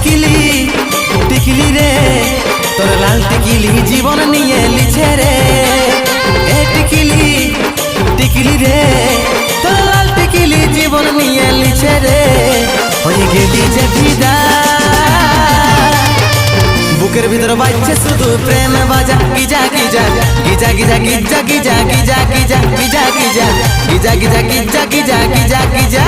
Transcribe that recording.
টিকিলি টিকিলি রে তোর লাল টিকিলি জীবন নিয়ে লিছে রে এ টিকিলি টিকিলি রে তোর লাল টিকিলি জীবন নিয়ে লিছে রে হয়ে গেলি যে ফিদা বুকের ভিতর বাজছে শুধু প্রেম বাজা Giza Giza Giza Giza Giza Giza Giza Giza Giza Giza Giza Giza Giza Giza Giza